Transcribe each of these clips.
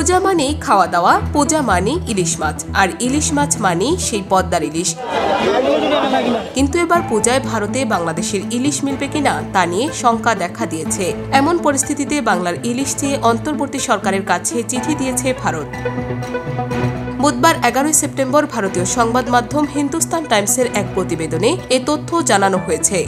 পূজা মানেই খাওয়া দাওয়া, পূজা মানেই ইলিশ মাছ, আর ইলিশ মাছ মানেই সেই পদ্মার ইলিশ। কিন্তু এবার পূজায় ভারতে বাংলাদেশের ইলিশ মিলবে কিনা তা নিয়ে শঙ্কা দেখা দিয়েছে। এমন পরিস্থিতিতে বাংলার ইলিশ চেয়ে অন্তর্বর্তী সরকারের কাছে চিঠি দিয়েছে ভারত। বুধবার 11 সেপ্টেম্বর ভারতীয় সংবাদ মাধ্যম হিন্দুস্তান টাইমসের এক প্রতিবেদনে এ তথ্য জানানো হয়েছে।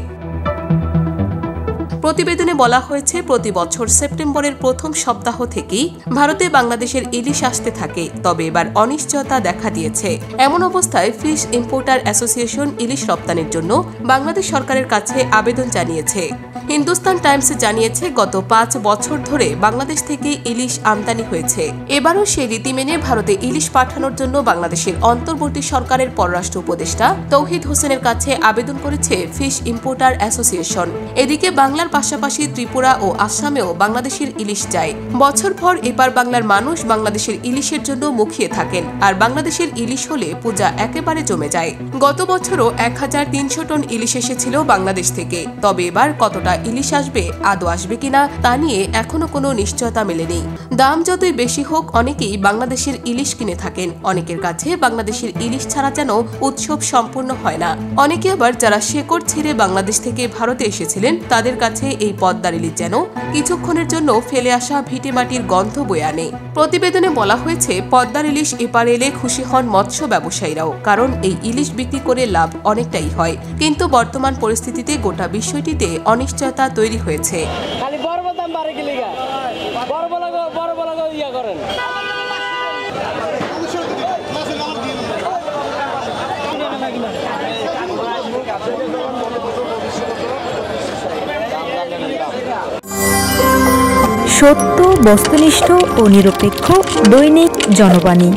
প্রতিবেদনে বলা হয়েছে, প্রতি বছর সেপ্টেম্বরের প্রথম সপ্তাহ থেকেই ভারতে বাংলাদেশের ইলিশ আসতে থাকে, তবে এবার অনিশ্চয়তা দেখা দিয়েছে। এমন অবস্থায় ফিশ ইম্পোর্টার অ্যাসোসিয়েশন ইলিশ রপ্তানির জন্য বাংলাদেশ সরকারের কাছে আবেদন জানিয়েছে। হিন্দুস্তান টাইমস জানিয়েছে, গত 5 বছর ধরে বাংলাদেশ থেকে ইলিশ আমদানি হয়েছে। এবারও সেই রীতি মেনে ভারতে ইলিশ পাঠানোর জন্য বাংলাদেশের অন্তর্বর্তী সরকারের পররাষ্ট্র উপদেষ্টা তৌহিদ হোসেনের কাছে আবেদন করেছে ফিশ ইম্পোর্টার অ্যাসোসিয়েশন। এদিকে বাংলার পাশাপাশি ত্রিপুরা ও আসামেও বাংলাদেশের ইলিশ যায়। বছরভর এবার বাংলার মানুষ বাংলাদেশের ইলিশের জন্য মুখিয়ে থাকেন, আর বাংলাদেশের ইলিশ হলে পূজা একেবারে জমে যায়। গত বছরও 1300 টন ইলিশ এসেছিল বাংলাদেশ থেকে, তবে এবার কতটা ইলিশ আসবে, আদৌ আসবে কিনা তা নিয়ে এখনো কোনো নিশ্চয়তা মেলেনি। দাম যতই বেশি হোক, অনেকেই বাংলাদেশের ইলিশ কিনে থাকেন। অনেকের কাছে বাংলাদেশের ইলিশ ছাড়া যেন উৎসব সম্পূর্ণ হয় না। অনেকে আবার যারা শেকড় ছেড়ে বাংলাদেশ থেকে ভারতে এসেছিলেন, তাদের কাছে এই পদ্মার ইলিশ যেন কিছুক্ষণের জন্য ফেলে আসা ভিটেমাটির গন্ধ বয়ে আনে। প্রতিবেদনে বলা হয়েছে, পদ্মার ইলিশ এপারে এলে খুশি হন মৎস্য ব্যবসায়ীরাও, কারণ এই ইলিশ বিক্রি করে লাভ অনেকটাই হয়। কিন্তু বর্তমান পরিস্থিতিতে গোটা বিষয়টিতে অনিশ্চয়তা তৈরি হয়েছে। সত্য, বস্তুনিষ্ঠ ও নিরপেক্ষ দৈনিক জনবাণী।